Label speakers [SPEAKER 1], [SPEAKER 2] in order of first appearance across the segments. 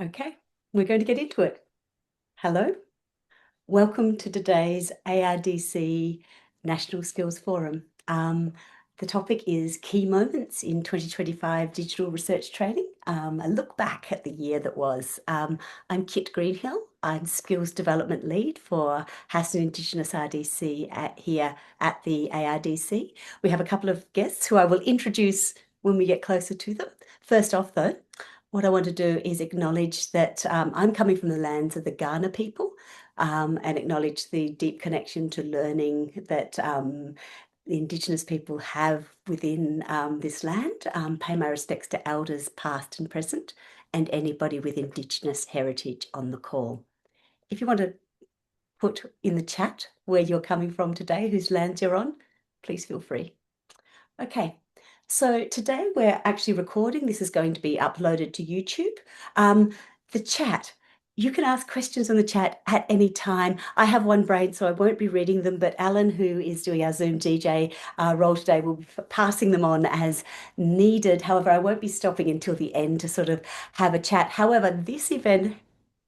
[SPEAKER 1] Okay, we're going to get into it. Hello, welcome to today's ARDC National Skills Forum. The topic is Key Moments in 2025 Digital Research Training, a look back at the year that was. I'm Kit Greenhill. I'm Skills Development Lead for House and Indigenous RDC here at the ARDC. We have a couple of guests who I will introduce when we get closer to them. First off, though, what I want to do is acknowledge that I'm coming from the lands of the Kaurna people, and acknowledge the deep connection to learning that the Indigenous people have within this land. Pay my respects to elders past and present, and anybody with Indigenous heritage on the call. If you want to put in the chat where you're coming from today, whose lands you're on, please feel free. Okay, so today we're actually recording. This is going to be uploaded to YouTube. The chat, you can ask questions on the chat at any time. I have one brain, so I won't be reading them, but Alan, who is doing our Zoom DJ role today, will be passing them on as needed. However, I won't be stopping until the end to sort of have a chat. However, this event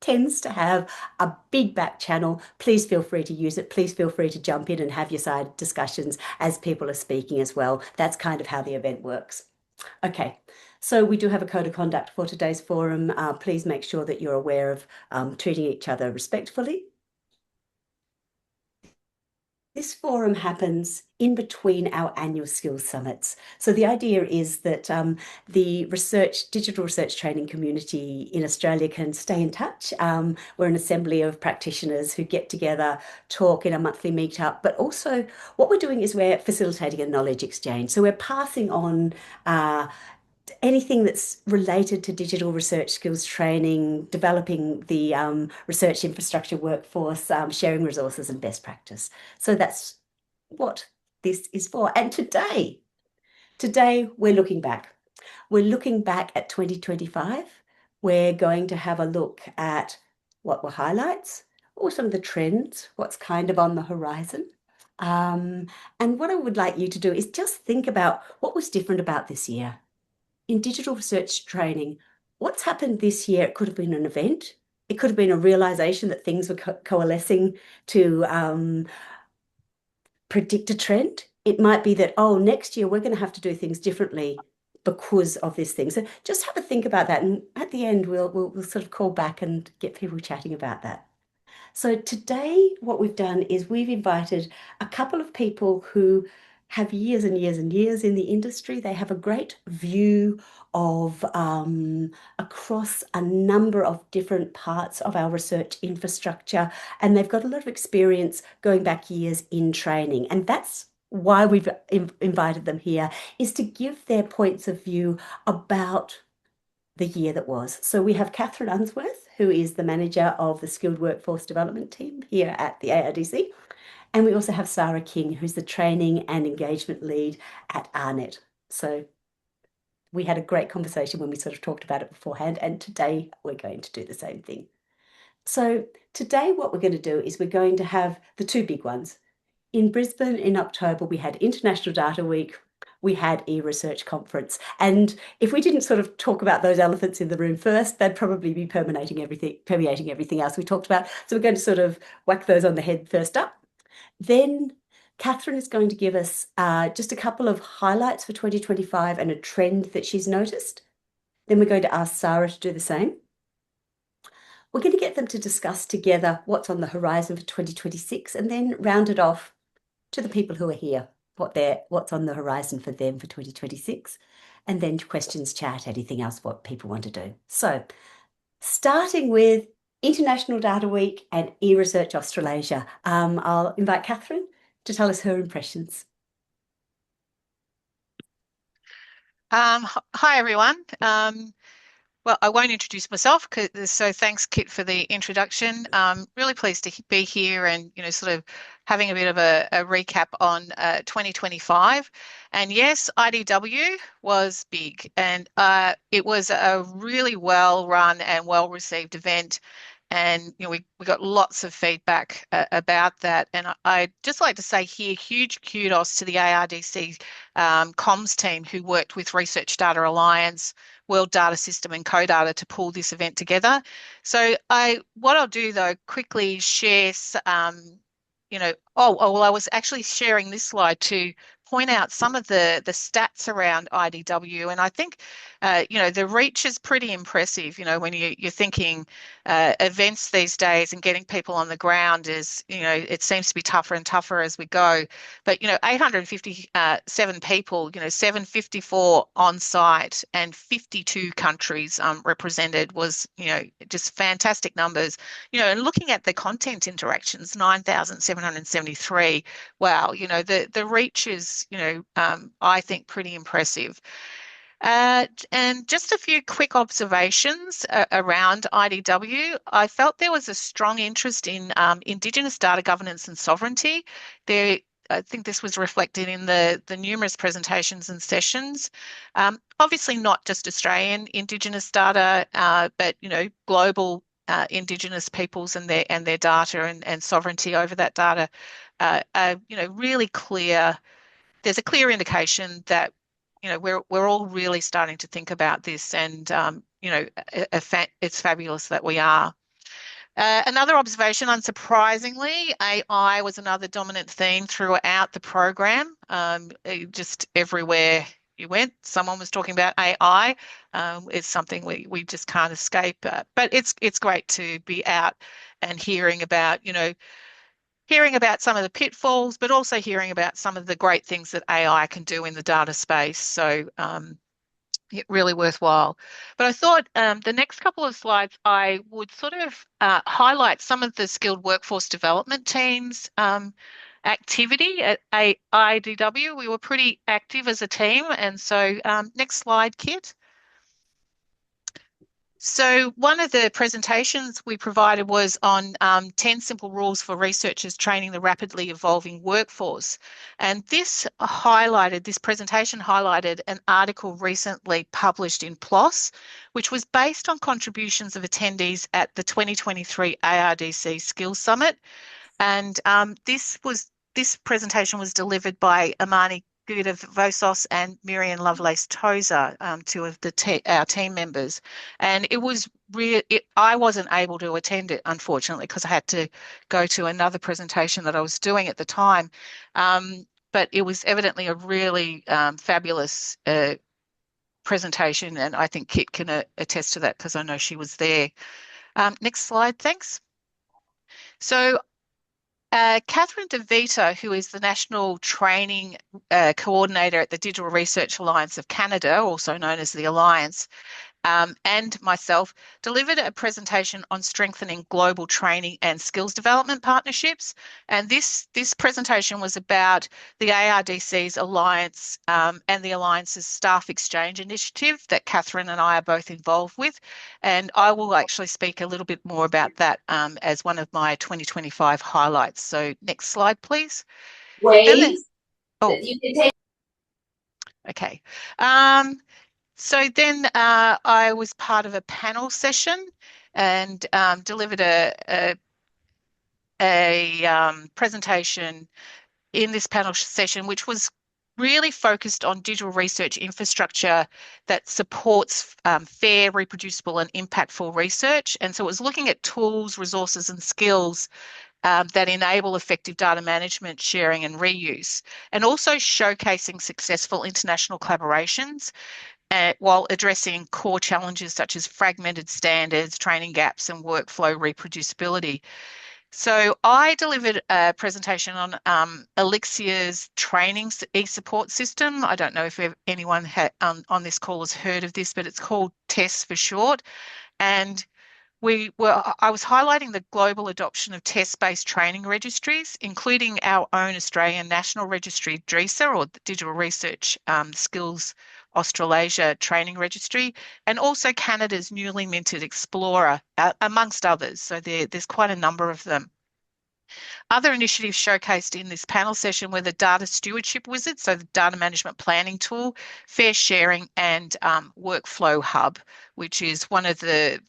[SPEAKER 1] tends to have a big back channel. Please feel free to use it. Please feel free to jump in and have your side discussions as people are speaking as well. That's kind of how the event works. Okay, so we do have a code of conduct for today's forum. Please make sure that you're aware of treating each other respectfully. This forum happens in between our annual skills summits. So the idea is that the digital research training community in Australia can stay in touch. We're an assembly of practitioners who get together, talk in a monthly meetup, but also what we're doing is we're facilitating a knowledge exchange. So we're passing on anything that's related to digital research skills training, developing the research infrastructure workforce, sharing resources and best practice. So that's what this is for. And today we're looking back. We're looking back at 2025. We're going to have a look at what were highlights or some of the trends, what's kind of on the horizon. And what I would like you to do is just think about what was different about this year in digital research training. What's happened this year? It could have been an event. It could have been a realization that things were coalescing to predict a trend. It might be that, oh, next year we're going to have to do things differently because of this thing. So just have a think about that. And at the end, we'll sort of call back and get people chatting about that. So today, what we've done is we've invited a couple of people who have years and years and years in the industry. They have a great view of across a number of different parts of our research infrastructure, and they've got a lot of experience going back years in training. And that's why we've invited them here, is to give their points of view about the year that was. So we have Kathryn Unsworth, who is the manager of the Skilled Workforce Development team here at the ARDC. And we also have Sara King, who's the training and engagement lead at AARNet. So we had a great conversation when we sort of talked about it beforehand, and today we're going to do the same thing. So today what we're going to do is we're going to have the two big ones. In Brisbane in October, we had International Data Week, we had eResearch Conference. And if we didn't sort of talk about those elephants in the room first, they'd probably be permeating everything else we talked about. So we're going to sort of whack those on the head first up. Then Kathryn is going to give us just a couple of highlights for 2025 and a trend that she's noticed. Then we're going to ask Sara to do the same. We're going to get them to discuss together what's on the horizon for 2026 and then round it off to the people who are here, what's on the horizon for them for 2026, and then questions, chat, anything else what people want to do. So starting with International Data Week and eResearch Australasia, I'll invite Kathryn to tell us her impressions.
[SPEAKER 2] Hi, everyone. Well, I won't introduce myself, so thanks, Kit, for the introduction. Really pleased to be here and, sort of having a bit of a recap on 2025. And yes, IDW was big, and it was a really well run and well received event. And we got lots of feedback about that. And I'd just like to say here, huge kudos to the ARDC comms team who worked with Research Data Alliance, World Data System and CoData to pull this event together. So what I'll do though quickly share well, I was actually sharing this slide to point out some of the stats around IDW, and I think the reach is pretty impressive. When you're thinking events these days and getting people on the ground is, it seems to be tougher and tougher as we go. But 857 people, 754 on site, and 52 countries represented was just fantastic numbers. And looking at the content interactions, 9,773. Wow, the reach is, I think pretty impressive. And just a few quick observations around IDW. I felt there was a strong interest in Indigenous data governance and sovereignty. I think this was reflected in the numerous presentations and sessions. Obviously, not just Australian Indigenous data, but global Indigenous peoples and their data and sovereignty over that data. Really clear. There's a clear indication that we're all really starting to think about this, and it's fabulous that we are. Another observation, unsurprisingly, AI was another dominant theme throughout the program. Just everywhere you went, someone was talking about AI. It's something we just can't escape. But it's great to be out and hearing about some of the pitfalls, but also hearing about some of the great things that AI can do in the data space. So really worthwhile. But I thought the next couple of slides, I would sort of highlight some of the skilled workforce development teams activity at IDW. We were pretty active as a team. And so next slide, Kit. So one of the presentations we provided was on 10 simple rules for researchers training the rapidly evolving workforce. And this presentation highlighted an article recently published in PLOS, which was based on contributions of attendees at the 2023 ARDC Skills Summit. And this presentation was delivered by Amani Guda Vosos and Miriam Lovelace Tozer, two of our team members. And it was I wasn't able to attend it, unfortunately, because I had to go to another presentation that I was doing at the time. But it was evidently a really fabulous presentation, and I think Kit can attest to that because I know she was there. Next slide, thanks. So Kathryn DeVita, who is the National Training Coordinator at the Digital Research Alliance of Canada, also known as the Alliance, and myself delivered a presentation on strengthening global training and skills development partnerships. And this presentation was about the ARDC's Alliance and the Alliance's Staff Exchange Initiative that Kathryn and I are both involved with. And I will actually speak a little bit more about that as one of my 2025 highlights. So next slide, please.
[SPEAKER 3] Wait.
[SPEAKER 2] You can take. Okay. So then I was part of a panel session and delivered a presentation in this panel session, which was really focused on digital research infrastructure that supports fair, reproducible and impactful research. And so it was looking at tools, resources and skills that enable effective data management, sharing and reuse, and also showcasing successful international collaborations while addressing core challenges such as fragmented standards, training gaps and workflow reproducibility. So I delivered a presentation on Elixia's training e-support system. I don't know if anyone on this call has heard of this, but it's called TESS for short. And I was highlighting the global adoption of test-based training registries, including our own Australian National Registry, DRESA, or the Digital Research Skills Australasia Training Registry, and also Canada's newly minted Explorer, amongst others. So there's quite a number of them. Other initiatives showcased in this panel session were the Data Stewardship Wizard, so the data management planning tool, Fair Sharing, and Workflow Hub, which is one of the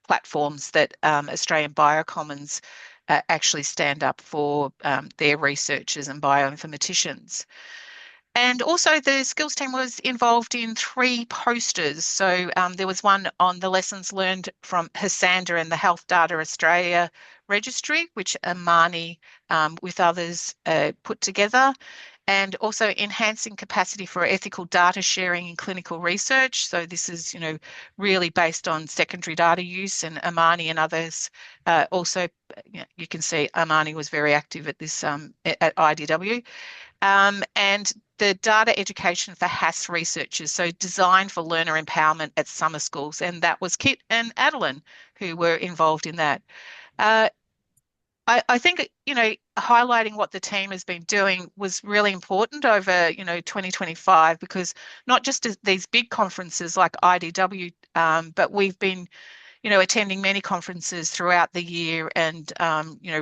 [SPEAKER 2] platforms that Australian Biocommons actually stand up for their researchers and bioinformaticians. And also the skills team was involved in 3 posters. So there was one on the lessons learned from Hasanda and the Health Data Australia registry, which Amani with others put together, and also enhancing capacity for ethical data sharing in clinical research. So this is, really based on secondary data use, and Amani and others also, you can see Amani was very active at this at IDW. And the data education for HAS researchers, so designed for learner empowerment at summer schools. And that was Kit and Adeline who were involved in that. Uh, I think, highlighting what the team has been doing was really important over, 2025, because not just these big conferences like IDW, but we've been, attending many conferences throughout the year and,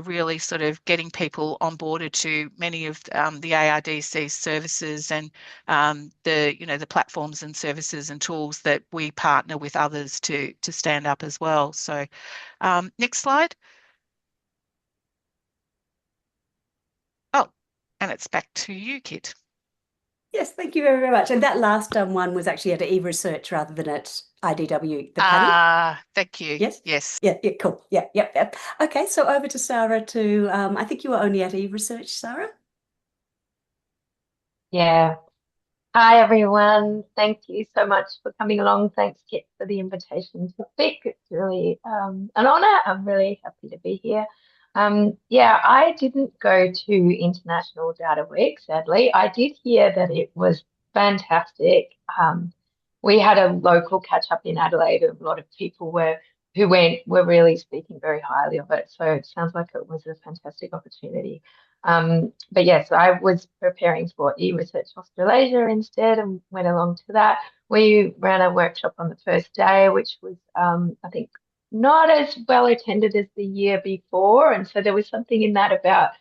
[SPEAKER 2] really sort of getting people onboarded to many of the ARDC services and the platforms and services and tools that we partner with others to stand up as well. So next slide. Oh, and it's back to you, Kit.
[SPEAKER 1] Yes, thank you very, very much. And that last one was actually at eResearch rather than at IDW, the panel.
[SPEAKER 2] Thank you.
[SPEAKER 1] Yes?
[SPEAKER 2] Yes.
[SPEAKER 1] Yeah, yeah, cool. Yeah, yep, yep. Okay, so over to Sara to, I think you were only at eResearch, Sara?
[SPEAKER 3] Yeah. Hi, everyone. Thank you so much for coming along. Thanks, Kit, for the invitation to speak. It's really an honor. I'm really happy to be here. Yeah, I didn't go to International Data Week, sadly. I did hear that it was fantastic. We had a local catch up in Adelaide. A lot of people were really speaking very highly of it. So it sounds like it was a fantastic opportunity. But yes, I was preparing for eResearch Australasia instead and went along to that. We ran a workshop on the first day, which was, I think, not as well attended as the year before. And so there was something in that about,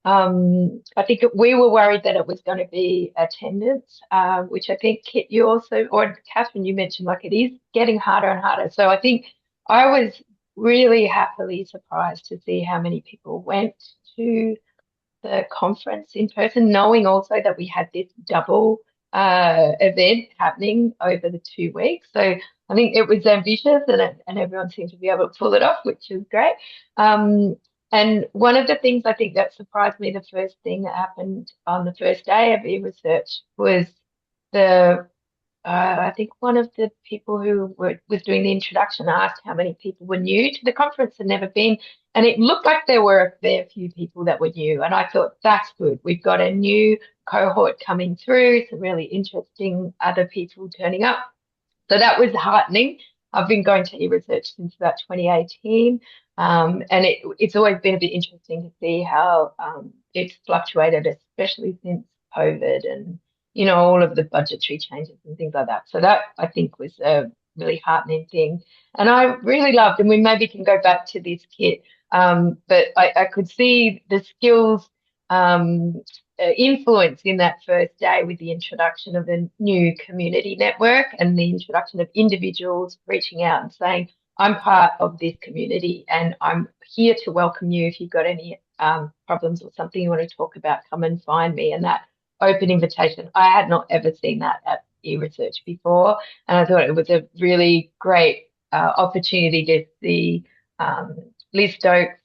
[SPEAKER 3] I think we were worried that it was going to be attendance, which I think Kit, you also, or Kathryn, you mentioned like it is getting harder and harder. So I think I was really happily surprised to see how many people went to the conference in person, knowing also that we had this double event happening over the 2 weeks. So I think it was ambitious and everyone seemed to be able to pull it off, which is great. And one of the things I think that surprised me, the first thing that happened on the first day of eResearch was the I think one of the people who was doing the introduction asked how many people were new to the conference and never been. And it looked like there were a fair few people that were new. And I thought, that's good. We've got a new cohort coming through, some really interesting other people turning up. So that was heartening. I've been going to eResearch since about 2018. And it's always been a bit interesting to see how it's fluctuated, especially since COVID and all of the budgetary changes and things like that. So that I think was a really heartening thing. And I really loved, and we maybe can go back to this Kit, but I could see the skills influence in that first day with the introduction of a new community network and the introduction of individuals reaching out and saying, I'm part of this community and I'm here to welcome you. If you've got any problems or something you want to talk about, come and find me. And that open invitation, I had not ever seen that at eResearch before. And I thought it was a really great opportunity to see Liz Stokes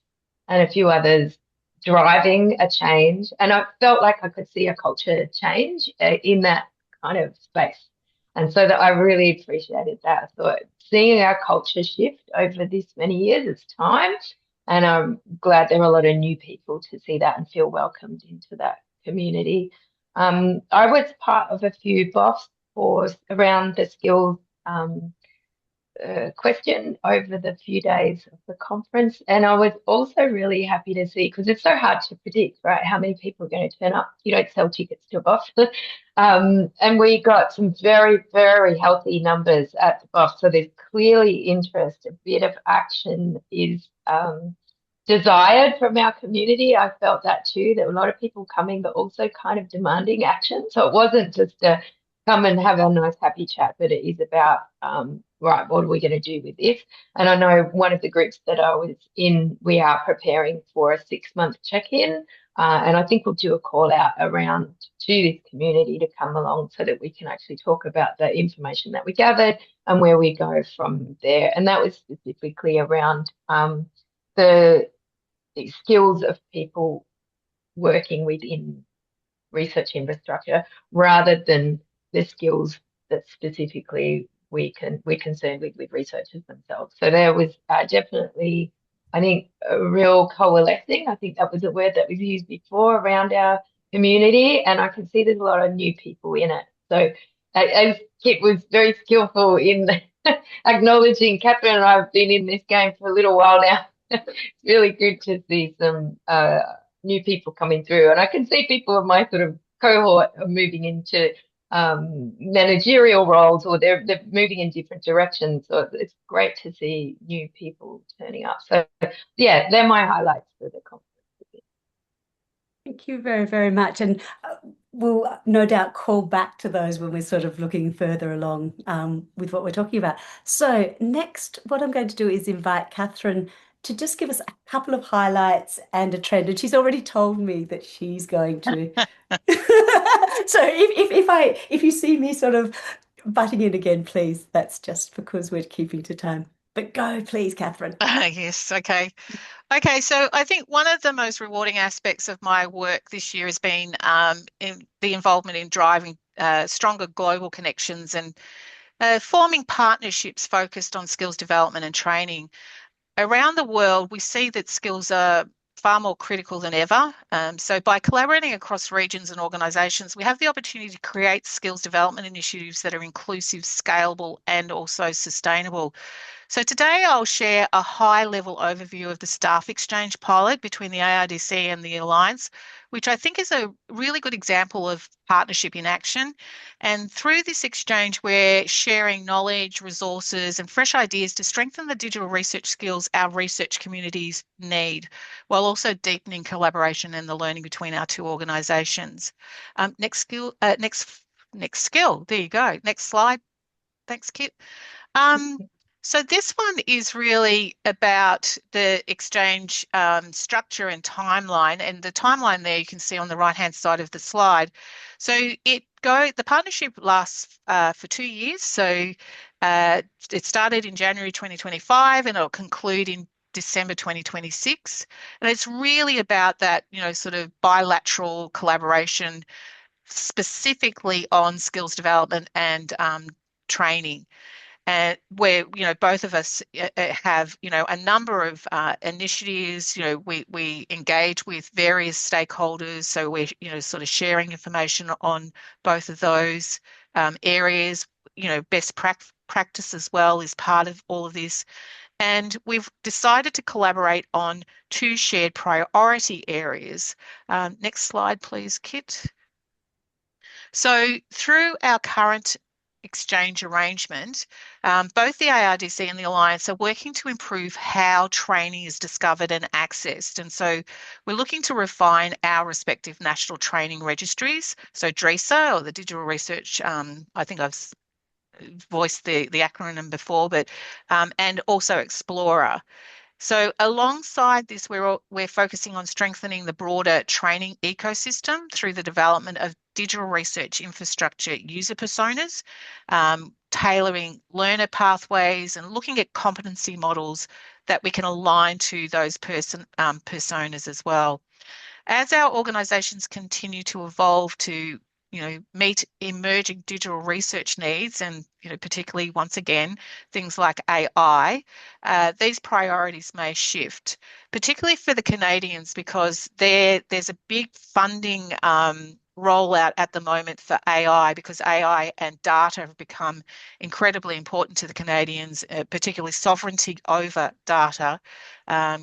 [SPEAKER 3] and a few others driving a change. And I felt like I could see a culture change in that kind of space. And so that I really appreciated that. I thought seeing our culture shift over this many years, it's time. And I'm glad there are a lot of new people to see that and feel welcomed into that community. I was part of a few BOFs around the skills question over the few days of the conference. And I was also really happy to see, because it's so hard to predict, right, how many people are going to turn up. You don't sell tickets to a BOF. And we got some very, very healthy numbers at the BOF. So there's clearly interest. A bit of action is desired from our community. I felt that too. There were a lot of people coming, but also kind of demanding action. So it wasn't just a come and have a nice happy chat, but it is about right, what are we going to do with this? And I know one of the groups that I was in, we are preparing for a 6-month check-in And I think we'll do a call out around to this community to come along so that we can actually talk about the information that we gathered and where we go from there. And that was specifically around the skills of people working within research infrastructure rather than the skills that specifically we're concerned with researchers themselves. So there was definitely, I think, a real coalescing. I think that was a word that was used before around our community, and I can see there's a lot of new people in it. So as Kit was very skillful in acknowledging, Kathryn and I have been in this game for a little while now. It's really good to see some new people coming through, and I can see people of my sort of cohort are moving into managerial roles, or they're moving in different directions. So it's great to see new people turning up. So yeah, they're my highlights for the conference.
[SPEAKER 1] Thank you very, very much. And we'll no doubt call back to those when we're sort of looking further along with what we're talking about. So next, what I'm going to do is invite Kathryn to just give us a couple of highlights and a trend. And she's already told me that she's going to. So if you see me sort of butting in again, please, that's just because we're keeping to time. But go, please, Kathryn.
[SPEAKER 2] Yes, okay. Okay, so I think one of the most rewarding aspects of my work this year has been in the involvement in driving stronger global connections and forming partnerships focused on skills development and training. Around the world, we see that skills are far more critical than ever. So by collaborating across regions and organisations, we have the opportunity to create skills development initiatives that are inclusive, scalable, and also sustainable. So today I'll share a high-level overview of the staff exchange pilot between the ARDC and the Alliance, which I think is a really good example of partnership in action. And through this exchange, we're sharing knowledge, resources, and fresh ideas to strengthen the digital research skills our research communities need, while also deepening collaboration and the learning between our two organisations. Next skill. There you go. Next slide. Thanks, Kit. So this one is really about the exchange structure and timeline, and the timeline there you can see on the right-hand side of the slide. So the partnership lasts for 2 years. So it started in January 2025 and it'll conclude in December 2026. And it's really about that, sort of bilateral collaboration specifically on skills development and training. And where both of us have a number of initiatives. We engage with various stakeholders, so we're sort of sharing information on both of those areas. Best practice as well is part of all of this, and we've decided to collaborate on 2 shared priority areas. Next slide, please, Kit. So through our current exchange arrangement, both the ARDC and the Alliance are working to improve how training is discovered and accessed. And so we're looking to refine our respective national training registries. So DRESA, or the Digital Research, I think I've voiced the acronym before, but and also Explorer. So alongside this, we're focusing on strengthening the broader training ecosystem through the development of digital research infrastructure user personas, tailoring learner pathways, and looking at competency models that we can align to those personas as well. As our organisations continue to evolve to meet emerging digital research needs, and particularly, once again, things like AI, these priorities may shift, particularly for the Canadians, because there's a big funding rollout at the moment for AI, because AI and data have become incredibly important to the Canadians, particularly sovereignty over data,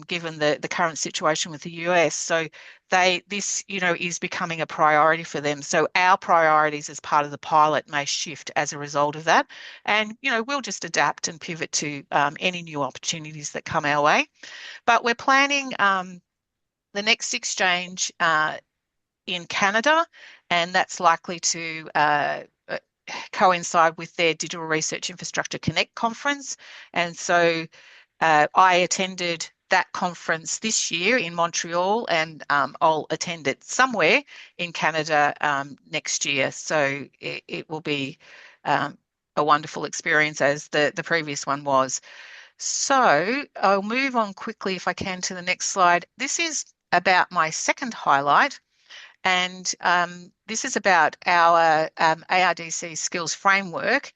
[SPEAKER 2] given the current situation with the US. So this is becoming a priority for them. So our priorities as part of the pilot may shift as a result of that. And, we'll just adapt and pivot to any new opportunities that come our way. But we're planning the next exchange in Canada, and that's likely to coincide with their Digital Research Infrastructure Connect conference. And so I attended that conference this year in Montreal, and I'll attend it somewhere in Canada next year. So it will be a wonderful experience, as the previous one was. So I'll move on quickly, if I can, to the next slide. This is about my second highlight, and this is about our ARDC Skills Framework.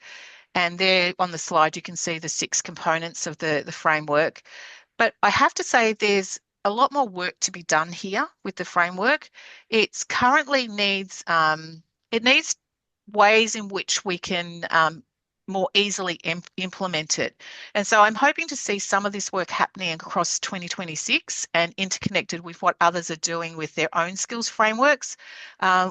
[SPEAKER 2] And there on the slide, you can see the 6 components of the framework. But I have to say there's a lot more work to be done here with the framework. It's currently needs, it needs ways in which we can more easily implement it. And so I'm hoping to see some of this work happening across 2026 and interconnected with what others are doing with their own skills frameworks,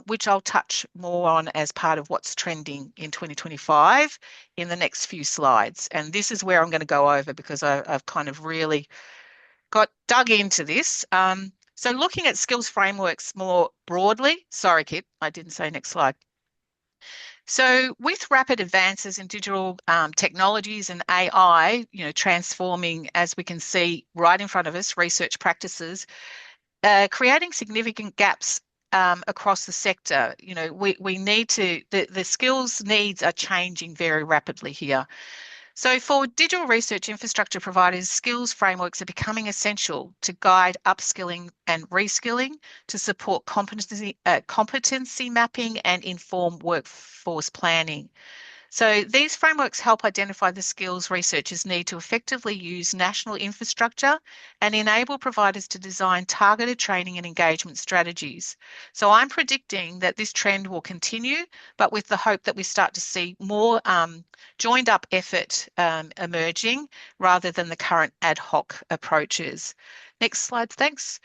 [SPEAKER 2] which I'll touch more on as part of what's trending in 2025 in the next few slides. And this is where I'm going to go over, because I've kind of really got dug into this. So looking at skills frameworks more broadly, sorry, Kit, I didn't say next slide. So with rapid advances in digital technologies and AI, transforming, as we can see right in front of us, research practices, creating significant gaps across the sector. We need to, the skills needs are changing very rapidly here. So for digital research infrastructure providers, skills frameworks are becoming essential to guide upskilling and reskilling, to support competency mapping and inform workforce planning. So these frameworks help identify the skills researchers need to effectively use national infrastructure and enable providers to design targeted training and engagement strategies. So I'm predicting that this trend will continue, but with the hope that we start to see more joined up effort emerging rather than the current ad hoc approaches. Next slide, thanks.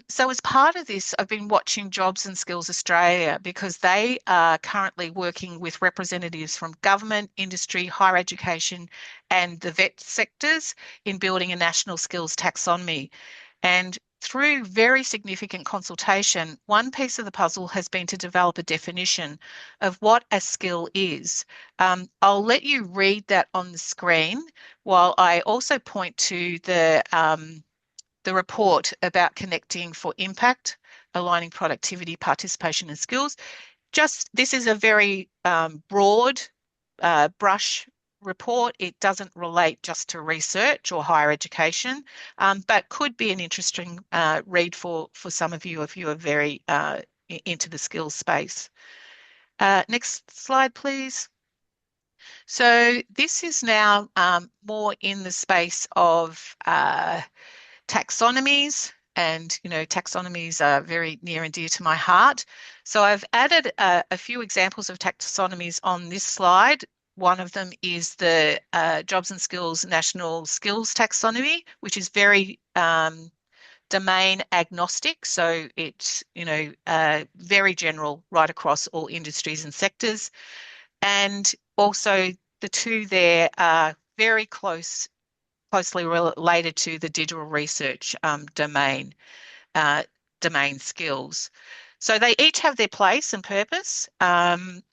[SPEAKER 2] So as part of this, I've been watching Jobs and Skills Australia, because they are currently working with representatives from government, industry, higher education, and the vet sectors in building a national skills taxonomy. And through very significant consultation, one piece of the puzzle has been to develop a definition of what a skill is. I'll let you read that on the screen, while I also point to the report about connecting for impact, aligning productivity, participation and skills. This is a very broad brush report. It doesn't relate just to research or higher education, but could be an interesting read for some of you if you are very into the skills space. Next slide, please. So this is now more in the space of taxonomies, and taxonomies are very near and dear to my heart. So I've added a few examples of taxonomies on this slide. One of them is the Jobs and Skills National Skills Taxonomy, which is very domain agnostic. So it's very general right across all industries and sectors. And also the two there are very closely related to the digital research domain skills. So they each have their place and purpose.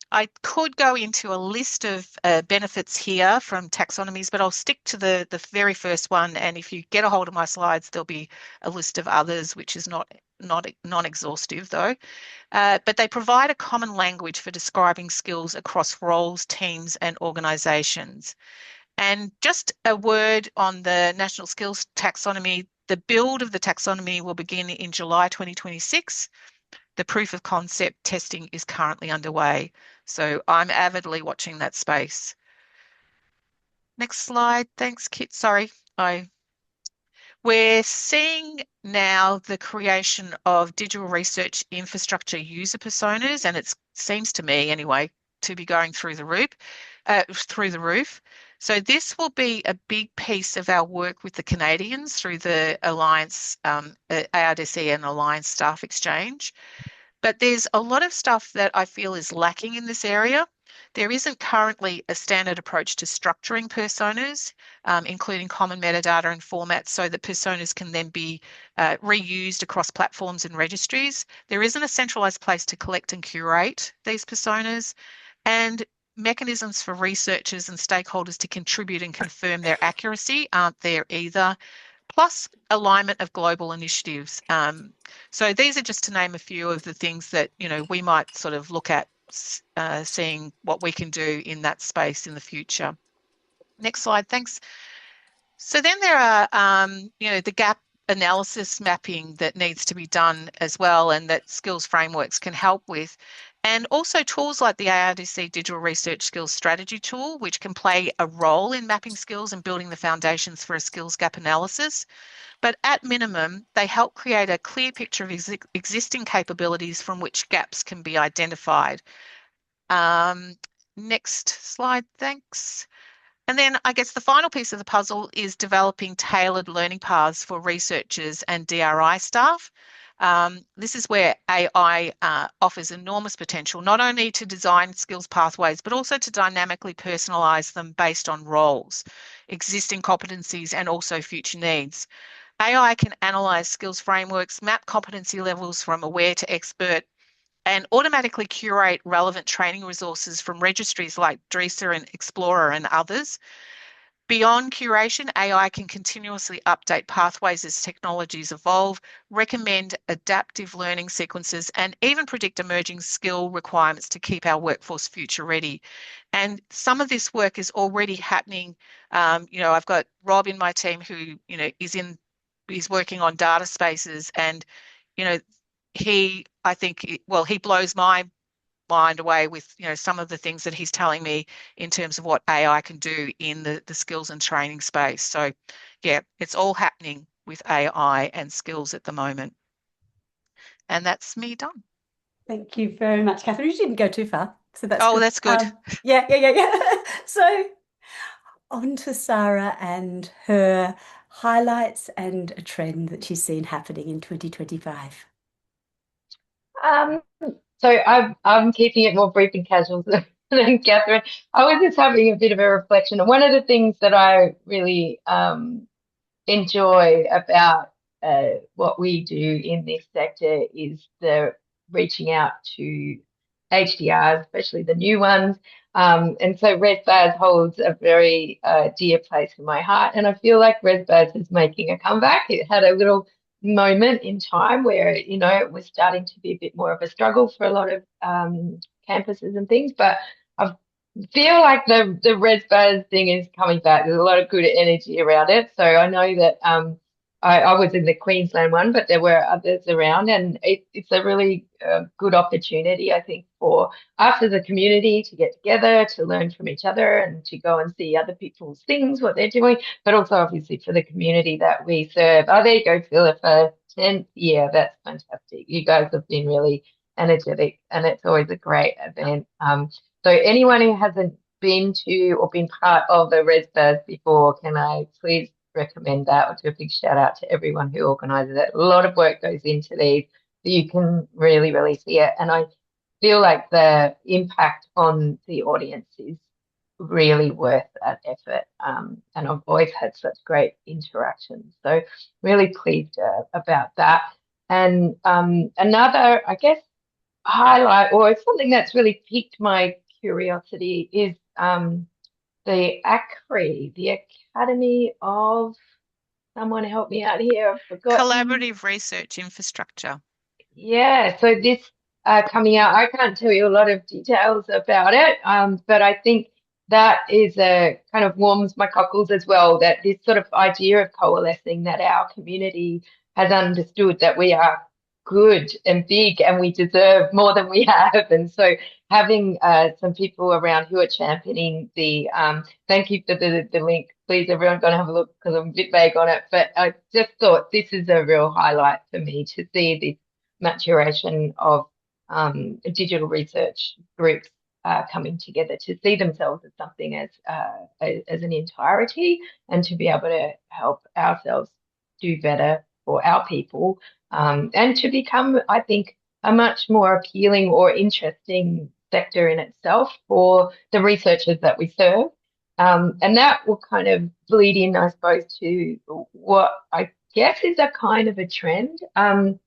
[SPEAKER 2] I could go into a list of benefits here from taxonomies, but I'll stick to the very first one. And if you get a hold of my slides, there'll be a list of others, which is not non-exhaustive though. But they provide a common language for describing skills across roles, teams, and organisations. And just a word on the National Skills Taxonomy. The build of the taxonomy will begin in July 2026. The proof of concept testing is currently underway. So I'm avidly watching that space. Next slide. Thanks, Kit. Sorry. We're seeing now the creation of digital research infrastructure user personas, and it seems to me anyway to be going through the roof. So this will be a big piece of our work with the Canadians through the Alliance, ARDC and Alliance Staff Exchange. But there's a lot of stuff that I feel is lacking in this area. There isn't currently a standard approach to structuring personas, including common metadata and formats, so that personas can then be reused across platforms and registries. There isn't a centralised place to collect and curate these personas, and mechanisms for researchers and stakeholders to contribute and confirm their accuracy aren't there either. plus alignment of global initiatives. So these are just to name a few of the things that, we might sort of look at seeing what we can do in that space in the future. Next slide, thanks. So then there are, the gap analysis mapping that needs to be done as well, and that skills frameworks can help with. And also tools like the ARDC Digital Research Skills Strategy tool, which can play a role in mapping skills and building the foundations for a skills gap analysis. But at minimum, they help create a clear picture of existing capabilities from which gaps can be identified. Next slide, thanks. And then I guess the final piece of the puzzle is developing tailored learning paths for researchers and DRI staff. This is where AI offers enormous potential, not only to design skills pathways, but also to dynamically personalise them based on roles, existing competencies, and also future needs. AI can analyse skills frameworks, map competency levels from aware to expert, and automatically curate relevant training resources from registries like DRESA and Explorer and others. Beyond curation, AI can continuously update pathways as technologies evolve, recommend adaptive learning sequences, and even predict emerging skill requirements to keep our workforce future ready. And some of this work is already happening. I've got Rob in my team who, is working on data spaces, and, he blows my mind away with, some of the things that he's telling me in terms of what AI can do in the skills and training space. So yeah, it's all happening with AI and skills at the moment. And that's me done.
[SPEAKER 1] Thank you very much, Kathryn. You didn't go too far, so that's
[SPEAKER 2] good.
[SPEAKER 1] Oh,
[SPEAKER 2] that's good.
[SPEAKER 1] Yeah. So on to Sara and her highlights and a trend that she's seen happening in 2025.
[SPEAKER 3] So I'm keeping it more brief and casual than Kathryn. I was just having a bit of a reflection. One of the things that I really enjoy about what we do in this sector is the reaching out to HDRs, especially the new ones. And so ResBaz holds a very dear place in my heart. And I feel like ResBaz is making a comeback. It had a little moment in time where, it was starting to be a bit more of a struggle for a lot of campuses and things. But I feel like the ResBaz thing is coming back. There's a lot of good energy around it. So I know that I was in the Queensland one, but there were others around, and it's a really good opportunity, I think, for us as a community to get together, to learn from each other, and to go and see other people's things, what they're doing, but also obviously for the community that we serve. Oh, there you go, Philip, 10th year. That's fantastic. You guys have been really energetic, and it's always a great event. So anyone who hasn't been to or been part of the ResBaz before, can I please recommend that, or do a big shout out to everyone who organises it. A lot of work goes into these, so you can really, really see it. And I feel like the impact on the audience is really worth that effort. And I've always had such great interactions. So really pleased about that. And another, I guess, highlight, or something that's really piqued my curiosity, is the ACRI, the Academy of, someone help me out here, I've forgotten.
[SPEAKER 2] Collaborative Research Infrastructure.
[SPEAKER 3] Yeah, so this coming out, I can't tell you a lot of details about it, but I think that is a kind of warms my cockles as well, that this sort of idea of coalescing, that our community has understood that we are good and big and we deserve more than we have. And so having some people around who are championing the thank you for the link, please everyone go and have a look, because I'm a bit vague on it, but I just thought this is a real highlight for me, to see this maturation of digital research groups coming together, to see themselves as something as an entirety, and to be able to help ourselves do better for our people, and to become, I think, a much more appealing or interesting sector in itself for the researchers that we serve. And that will kind of bleed in, I suppose, to what I guess is a kind of a trend. And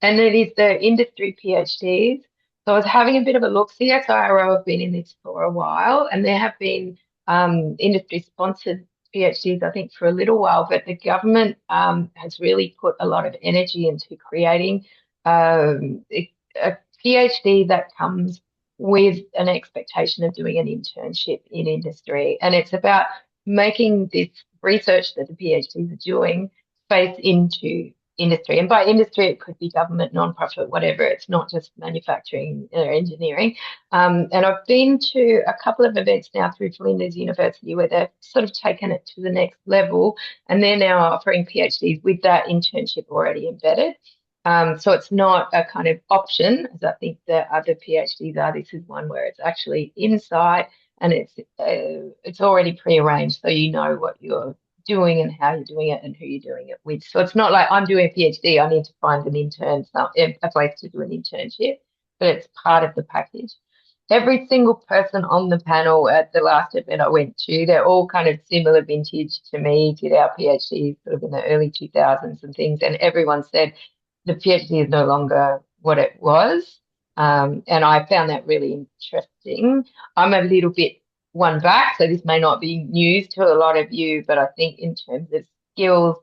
[SPEAKER 3] it is the industry PhDs. So I was having a bit of a look. CSIRO have been in this for a while, and there have been industry-sponsored PhDs, I think, for a little while, but the government has really put a lot of energy into creating a PhD that comes with an expectation of doing an internship in industry. And it's about making this research that the PhDs are doing face into industry. And by industry, it could be government, non-profit, whatever. It's not just manufacturing or engineering. And I've been to a couple of events now through Flinders University where they've sort of taken it to the next level, and they're now offering PhDs with that internship already embedded. So it's not a kind of option, as I think the other PhDs are. This is one where it's actually inside and it's already prearranged, so you know what you're doing and how you're doing it and who you're doing it with. So it's not like I'm doing a PhD, I need to find an intern, a place to do an internship, but it's part of the package. Every single person on the panel at the last event I went to, they're all kind of similar vintage to me, did our PhD sort of in the early 2000s and things, and everyone said the PhD is no longer what it was. And I found that really interesting. I'm a little bit one back, so this may not be news to a lot of you, but I think in terms of skills,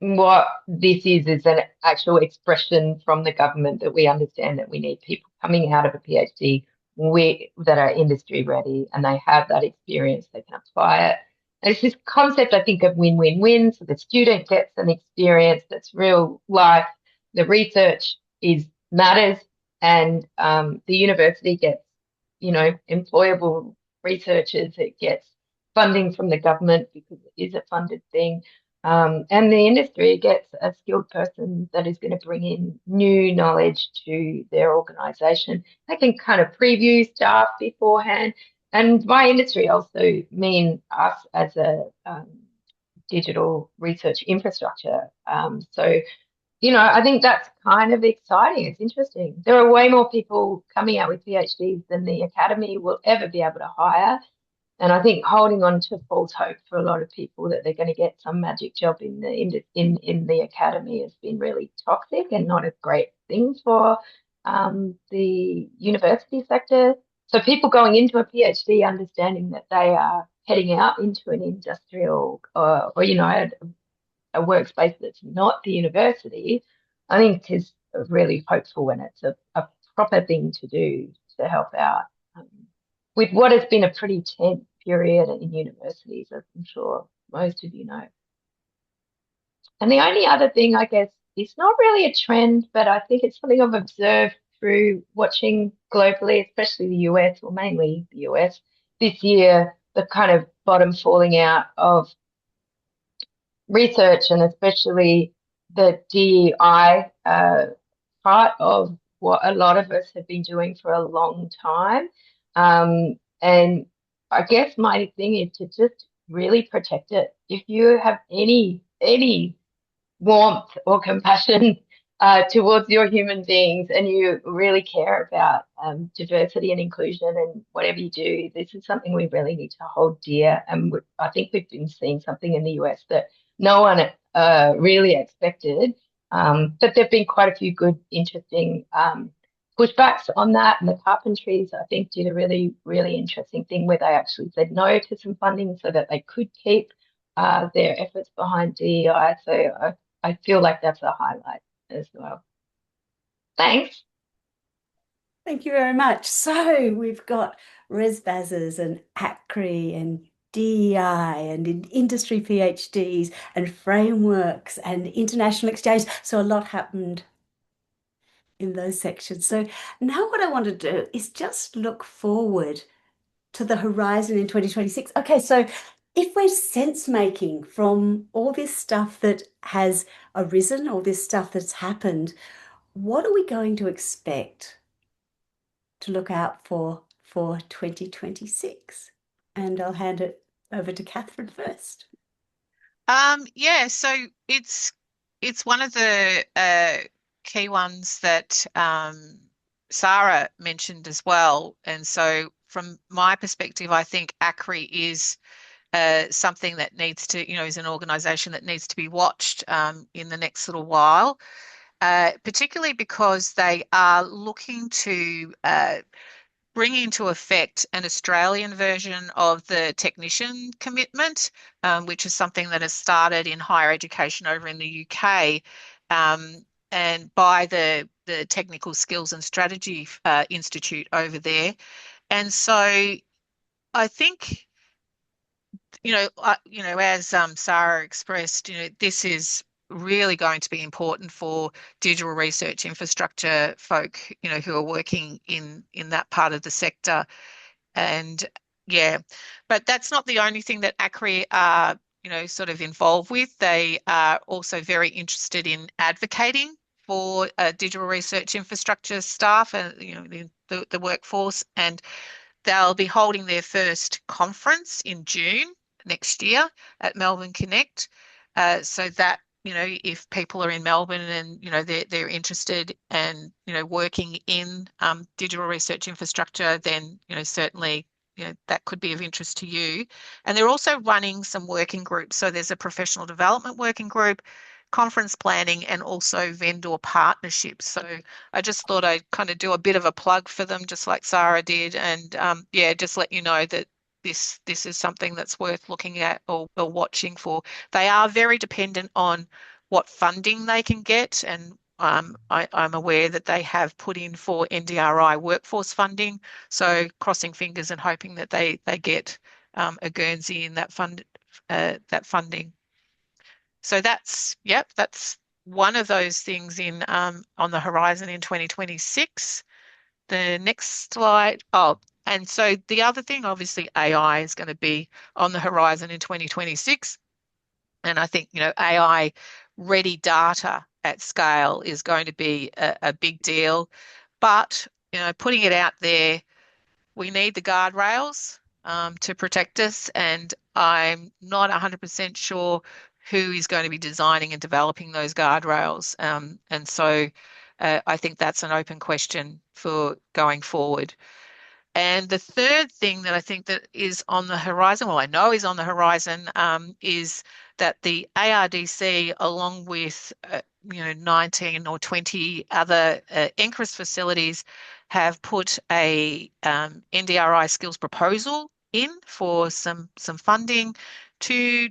[SPEAKER 3] what this is an actual expression from the government that we understand that we need people coming out of a PhD that are industry ready and they have that experience, they can apply it. And it's this concept, I think, of win-win-win. So the student gets an experience that's real life, the research matters, and the university gets, employable researchers. It gets funding from the government because it is a funded thing. And the industry gets a skilled person that is going to bring in new knowledge to their organisation. They can kind of preview stuff beforehand. And by industry, also mean us as a digital research infrastructure. So, I think that's kind of exciting. It's interesting. There are way more people coming out with PhDs than the academy will ever be able to hire. And I think holding on to false hope for a lot of people that they're going to get some magic job in the academy has been really toxic and not a great thing for the university sector. So people going into a PhD understanding that they are heading out into an industrial or a workspace that's not the university, I think is really hopeful when it's a proper thing to do to help out with what has been a pretty tense period in universities, as I'm sure most of you know. And the only other thing, I guess, it's not really a trend, but I think it's something I've observed through watching globally, especially the US, or mainly the US, this year, the kind of bottom falling out of research and especially the DEI part of what a lot of us have been doing for a long time. And I guess my thing is to just really protect it. If you have any warmth or compassion towards your human beings and you really care about diversity and inclusion and whatever you do, this is something we really need to hold dear. And I think we've been seeing something in the US that no one really expected. But there have been quite a few good, interesting pushbacks on that. And the Carpentries, I think, did a really, really interesting thing where they actually said no to some funding so that they could keep their efforts behind DEI. So I feel like that's a highlight as well. Thanks.
[SPEAKER 1] Thank you very much. So we've got ResBazers and ACRI and DEI and industry PhDs and frameworks and international exchange. So a lot happened in those sections. So now what I want to do is just look forward to the horizon in 2026. Okay, so if we're sense making from all this stuff that has arisen, all this stuff that's happened, what are we going to expect to look out for 2026? And I'll hand it over to Kathryn first.
[SPEAKER 2] Yeah, so it's one of the key ones that Sara mentioned as well. And so from my perspective, I think ACRI is something that needs to, is an organisation that needs to be watched in the next little while, particularly because they are looking to bring into effect an Australian version of the technician commitment, which is something that has started in higher education over in the UK, and by the Technical Skills and Strategy Institute over there. And so I think, as Sara expressed, this is really going to be important for digital research infrastructure folk, who are working in that part of the sector. And yeah, but that's not the only thing that ACRI are, sort of involved with. They are also very interested in advocating for digital research infrastructure staff and, the workforce. And they'll be holding their first conference in June next year at Melbourne Connect. So that, if people are in Melbourne and, they're interested and, working in digital research infrastructure, then, certainly, that could be of interest to you. And they're also running some working groups. So there's a professional development working group, conference planning, and also vendor partnerships. So I just thought I'd kind of do a bit of a plug for them, just like Sara did. And just let you know that this is something that's worth looking at or watching for. They are very dependent on what funding they can get. And I'm aware that they have put in for NDRI workforce funding. So crossing fingers and hoping that they get a Guernsey in that funding. So that's one of those things on the horizon in 2026. The next slide. Oh, and so the other thing, obviously, AI is going to be on the horizon in 2026. And I think, AI ready data at scale is going to be a big deal. But, putting it out there, we need the guardrails to protect us. And I'm not 100% sure who is going to be designing and developing those guardrails. And so I think that's an open question for going forward. And the third thing that I think that is on the horizon, well, I know is on the horizon, is that the ARDC, along with 19 or 20 other NCRIS facilities, have put a NDRI skills proposal in for some funding to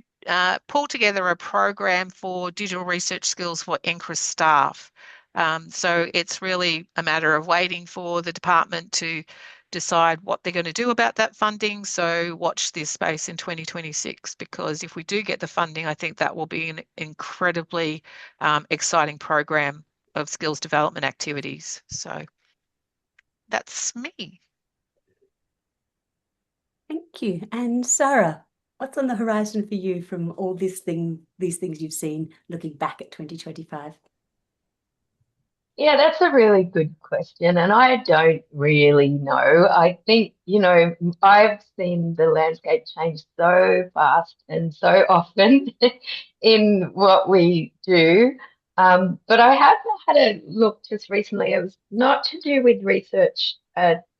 [SPEAKER 2] pull together a program for digital research skills for NCRIS staff. So it's really a matter of waiting for the department to decide what they're going to do about that funding. So watch this space in 2026, because if we do get the funding, I think that will be an incredibly exciting program of skills development activities. So that's me.
[SPEAKER 1] Thank you. And Sara, what's on the horizon for you from all these things you've seen looking back at 2025?
[SPEAKER 3] Yeah, that's a really good question, and I don't really know. I think, I've seen the landscape change so fast and so often in what we do. But I have had a look just recently. It was not to do with research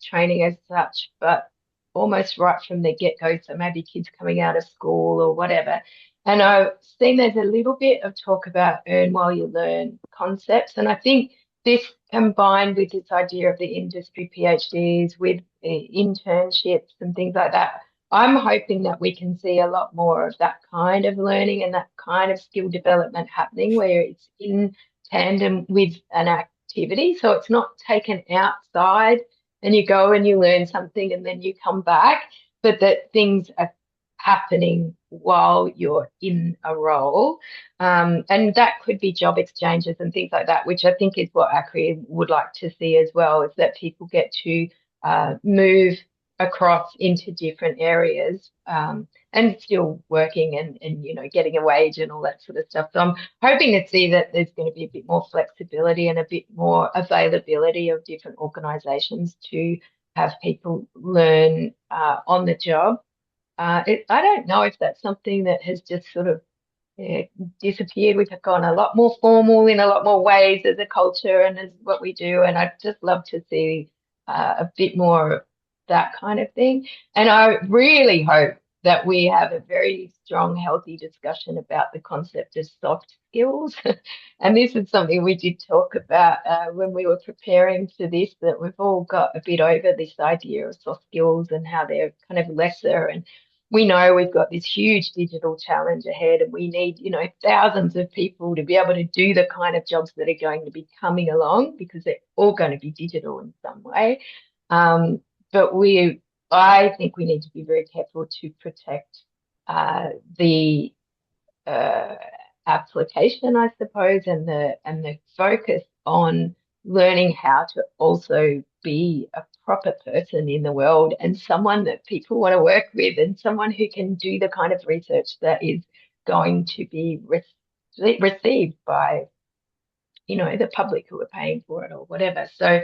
[SPEAKER 3] training as such, but almost right from the get-go. So maybe kids coming out of school or whatever. And I've seen there's a little bit of talk about earn while you learn concepts. And I think this combined with this idea of the industry PhDs with internships and things like that, I'm hoping that we can see a lot more of that kind of learning and that kind of skill development happening where it's in tandem with an activity. So it's not taken outside and you go and you learn something and then you come back, but that things are happening while you're in a role. And that could be job exchanges and things like that, which I think is what ACRI would like to see as well, is that people get to move across into different areas and still working and getting a wage and all that sort of stuff. So I'm hoping to see that there's going to be a bit more flexibility and a bit more availability of different organisations to have people learn on the job. I don't know if that's something that has just sort of disappeared. We've gone a lot more formal in a lot more ways as a culture and as what we do. And I'd just love to see a bit more of that kind of thing. And I really hope that we have a very strong, healthy discussion about the concept of soft skills. And this is something we did talk about when we were preparing for this, that we've all got a bit over this idea of soft skills and how they're kind of lesser. And we know we've got this huge digital challenge ahead, and we need, you know, thousands of people to be able to do the kind of jobs that are going to be coming along, because they're all going to be digital in some way. But I think we need to be very careful to protect the application, I suppose, and the focus on learning how to also be a proper person in the world, and someone that people want to work with, and someone who can do the kind of research that is going to be received by, you know, the public who are paying for it or whatever. So,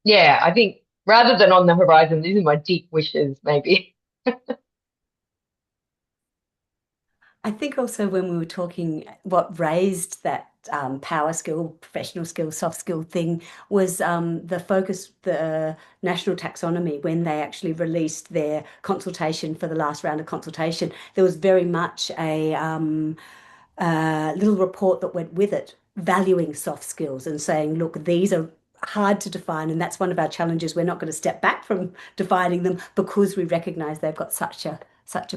[SPEAKER 3] yeah, I think rather than on the horizon, these are my deep wishes, maybe.
[SPEAKER 1] I think also when we were talking, what raised that power skill, professional skill, soft skill thing was the focus, the national taxonomy, when they actually released their consultation for the last round of consultation. There was very much a little report that went with it, valuing soft skills and saying, look, these are hard to define, and that's one of our challenges. We're not going to step back from defining them because we recognize they've got such a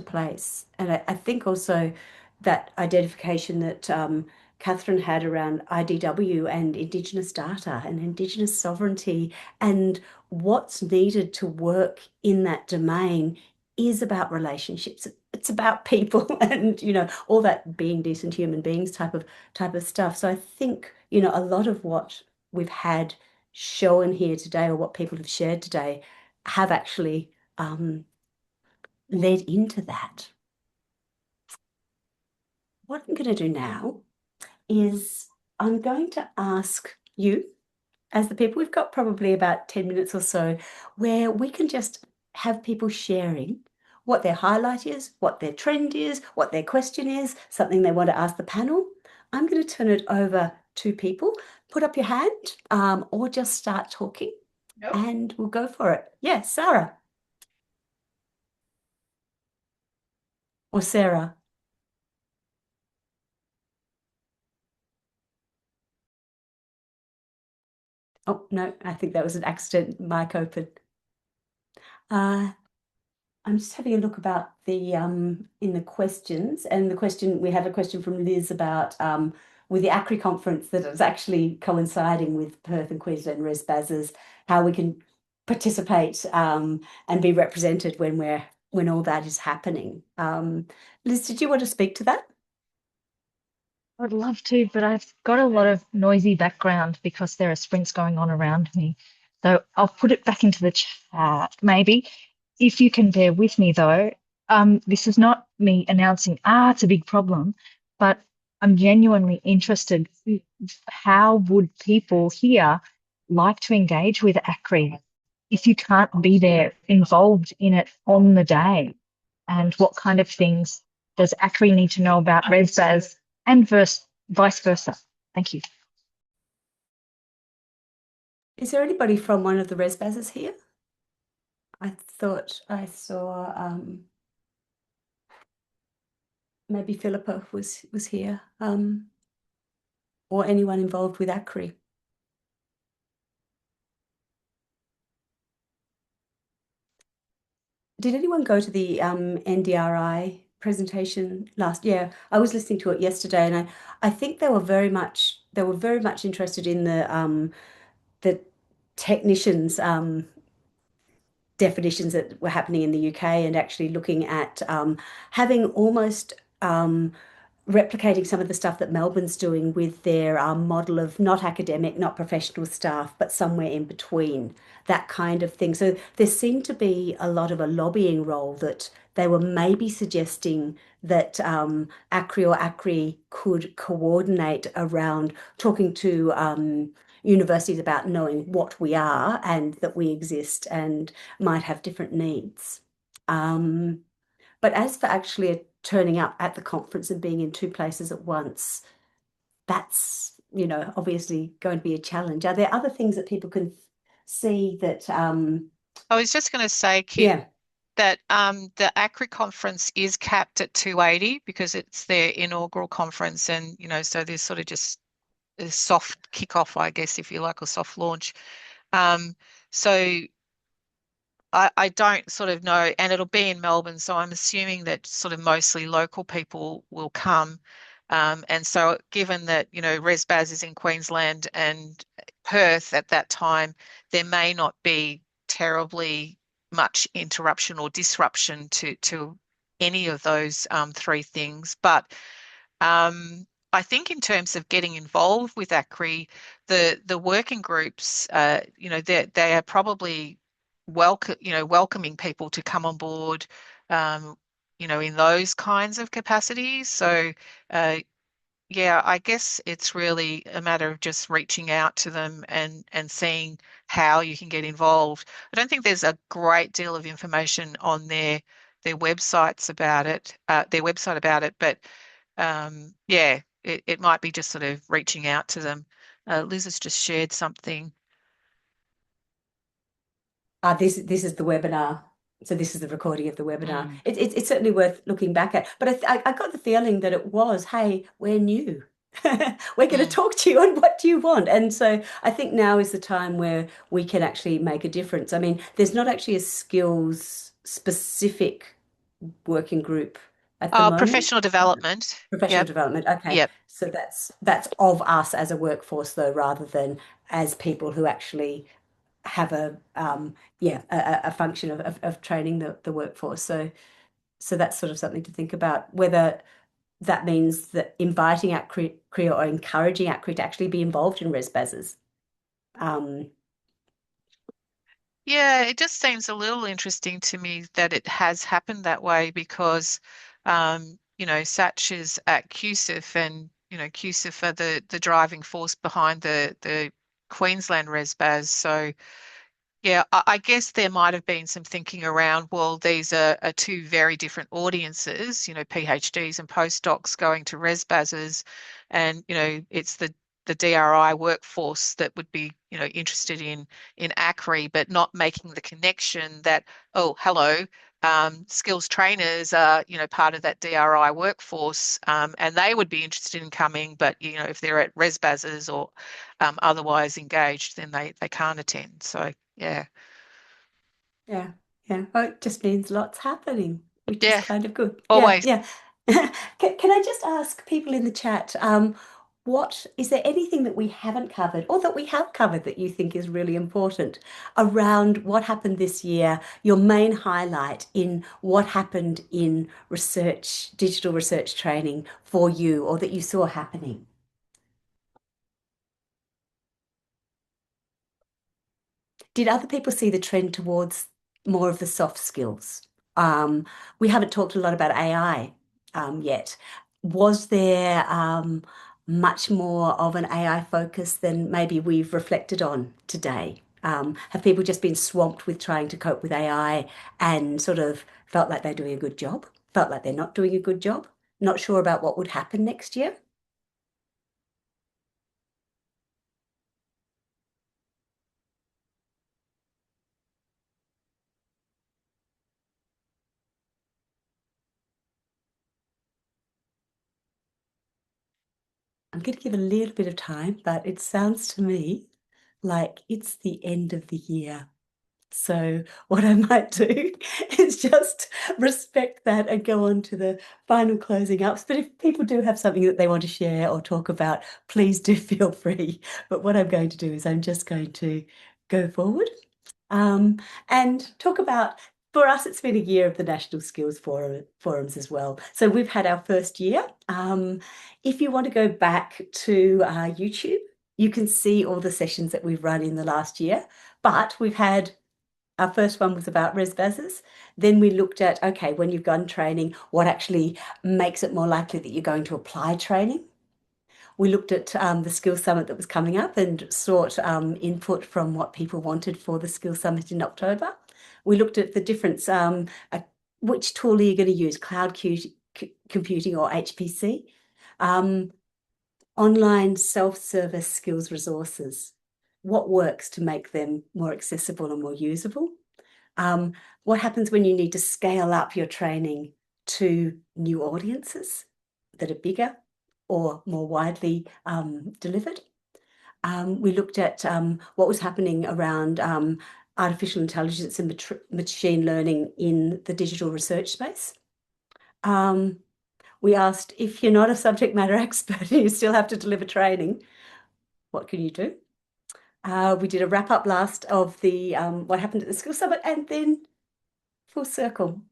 [SPEAKER 1] place. And I think also that identification that Kathryn had around IDW and Indigenous data and Indigenous sovereignty and what's needed to work in that domain is about relationships. It's about people and, you know, all that being decent human beings type of stuff. So I think, you know, a lot of what we've had shown here today, or what people have shared today, have actually led into that. What I'm going to do now is I'm going to ask you, as the people, we've got probably about 10 minutes or so, where we can just have people sharing what their highlight is, what their trend is, what their question is, something they want to ask the panel. I'm going to turn it over to people. Put up your hand or just start talking. Nope. And we'll go for it. Yeah, Sara. Or Sara. Oh, no, I think that was an accident. Mic open. I'm just having a look about the in the questions, and the question, we have a question from Liz about with the ACRI conference that is actually coinciding with Perth and Queensland ResBASs, how we can participate and be represented when all that is happening. Liz, did you want to speak to that?
[SPEAKER 4] I'd love to, but I've got a lot of noisy background because there are sprints going on around me. So I'll put it back into the chat, maybe. If you can bear with me, though, this is not me announcing, it's a big problem, but I'm genuinely interested. How would people here like to engage with ACRI if you can't be there involved in it on the day? And what kind of things does ACRI need to know about ResBAS and vice versa? Thank you.
[SPEAKER 1] Is there anybody from one of the ResBASs here? I thought I saw maybe Philippa was here, or anyone involved with ACRI. Did anyone go to the NDRI presentation last year? I was listening to it yesterday, and I think they were very much interested in the technicians definitions that were happening in the UK, and actually looking at having almost replicating some of the stuff that Melbourne's doing with their model of not academic, not professional staff, but somewhere in between, that kind of thing. So there seemed to be a lot of a lobbying role that they were maybe suggesting that ACRI or ACRI could coordinate around talking to universities about knowing what we are and that we exist and might have different needs. But as for actually turning up at the conference and being in two places at once, that's, you know, obviously going to be a challenge. Are there other things that people can see that
[SPEAKER 2] I was just going to say, Kit,
[SPEAKER 1] yeah,
[SPEAKER 2] that the ACRI conference is capped at 280 because it's their inaugural conference, and so there's sort of just a soft kickoff, I guess, if you like, or soft launch. So I don't sort of know, and it'll be in Melbourne, so I'm assuming that sort of mostly local people will come. And so given that, ResBaz is in Queensland and Perth at that time, there may not be terribly much interruption or disruption to any of those three things. But I think in terms of getting involved with ACRI, the working groups, they are probably welcoming people to come on board, in those kinds of capacities. So, yeah, I guess it's really a matter of just reaching out to them and seeing how you can get involved. I don't think there's a great deal of information on their websites about it, their website about it, but yeah, it might be just sort of reaching out to them. Liz has just shared something.
[SPEAKER 1] This is the webinar. So this is the recording of the webinar. It's certainly worth looking back at. But I got the feeling that it was, hey, we're new. We're going to talk to you on what do you want. And so I think now is the time where we can actually make a difference. I mean, there's not actually a skills specific working group at the moment.
[SPEAKER 2] Professional development.
[SPEAKER 1] Professional development. Okay.
[SPEAKER 2] Yep.
[SPEAKER 1] So that's of us as a workforce though, rather than as people who actually have a function of training the workforce. So that's sort of something to think about, whether that means that inviting ACRI or encouraging ACRI to actually be involved in ResBazes.
[SPEAKER 2] Yeah, it just seems a little interesting to me that it has happened that way because, Satch is at QSIF, and, QSIF are the driving force behind the Queensland ResBaz. So, yeah, I guess there might have been some thinking around, well, these are two very different audiences, PhDs and postdocs going to ResBazes, and, it's the DRI workforce that would be, interested in ACRI, but not making the connection that, oh, hello, skills trainers are, part of that DRI workforce, and they would be interested in coming, but, if they're at ResBazes or otherwise engaged, then they can't attend. So, yeah.
[SPEAKER 1] Yeah. Well, it just means lots happening, which is kind of good.
[SPEAKER 2] Always.
[SPEAKER 1] Yeah. Can I just ask people in the chat, what is there anything that we haven't covered or that we have covered that you think is really important around what happened this year, your main highlight in what happened in research, digital research training for you, or that you saw happening? Did other people see the trend towards more of the soft skills? We haven't talked a lot about AI yet. Was there much more of an AI focus than maybe we've reflected on today? Have people just been swamped with trying to cope with AI and sort of felt like they're doing a good job, felt like they're not doing a good job, not sure about what would happen next year? I'm going to give a little bit of time, but it sounds to me like it's the end of the year. So what I might do is just respect that and go on to the final closing ups. But if people do have something that they want to share or talk about, please do feel free. But what I'm going to do is I'm just going to go forward and talk about, for us, it's been a year of the National Skills Forums as well. So we've had our first year. If you want to go back to YouTube, you can see all the sessions that we've run in the last year. But we've had, our first one was about ResBazes. Then we looked at, okay, when you've done training, what actually makes it more likely that you're going to apply training? We looked at the Skills Summit that was coming up and sought input from what people wanted for the Skills Summit in October. We looked at the difference, which tool are you going to use, cloud computing or HPC? Online self-service skills resources. What works to make them more accessible and more usable? What happens when you need to scale up your training to new audiences that are bigger or more widely delivered? We looked at what was happening around artificial intelligence and machine learning in the digital research space. We asked, if you're not a subject matter expert and you still have to deliver training, what can you do? We did a wrap-up last of the what happened at the Skills Summit, and then full circle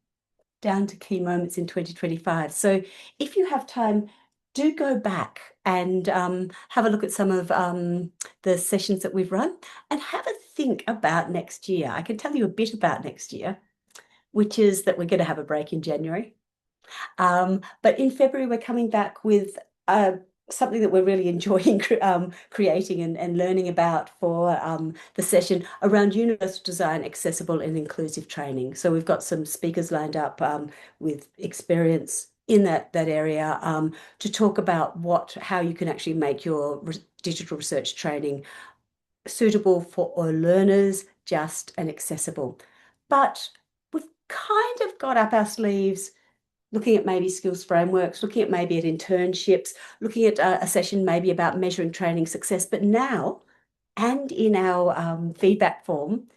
[SPEAKER 1] down to key moments in 2025. So if you have time, do go back and have a look at some of the sessions that we've run and have a think about next year. I can tell you a bit about next year, which is that we're going to have a break in January. But in February, we're coming back with something that we're really enjoying creating and learning about for the session around universal design, accessible and inclusive training. So we've got some speakers lined up with experience in that area to talk about how you can actually make your digital research training suitable for all learners, just and accessible. But we've kind of got up our sleeves looking at maybe skills frameworks, looking at maybe at internships, looking at a session maybe about measuring training success. But now, and in our feedback form,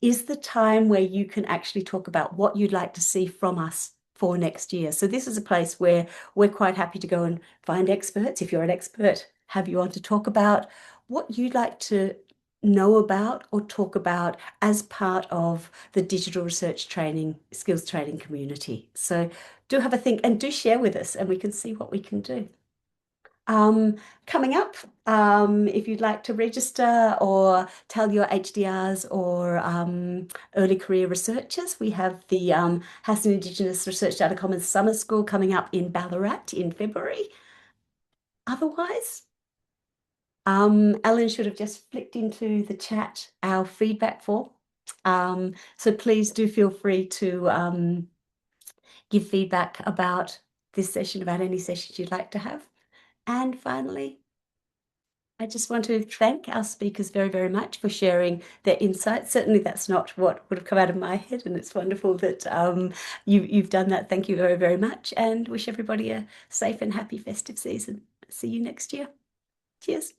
[SPEAKER 1] is the time where you can actually talk about what you'd like to see from us for next year. So this is a place where we're quite happy to go and find experts. If you're an expert, have you on to talk about what you'd like to know about or talk about as part of the digital research training, skills training community. So do have a think and do share with us, and we can see what we can do. Coming up, if you'd like to register or tell your HDRs or early career researchers, we have the House and Indigenous Research Data Commons Summer School coming up in Ballarat in February. Otherwise, Ellen should have just flicked into the chat our feedback form. So please do feel free to give feedback about this session, about any sessions you'd like to have. And finally, I just want to thank our speakers very, very much for sharing their insights. Certainly that's not what would have come out of my head, and it's wonderful that you've done that. Thank you very, very much, and wish everybody a safe and happy festive season. See you next year. Cheers.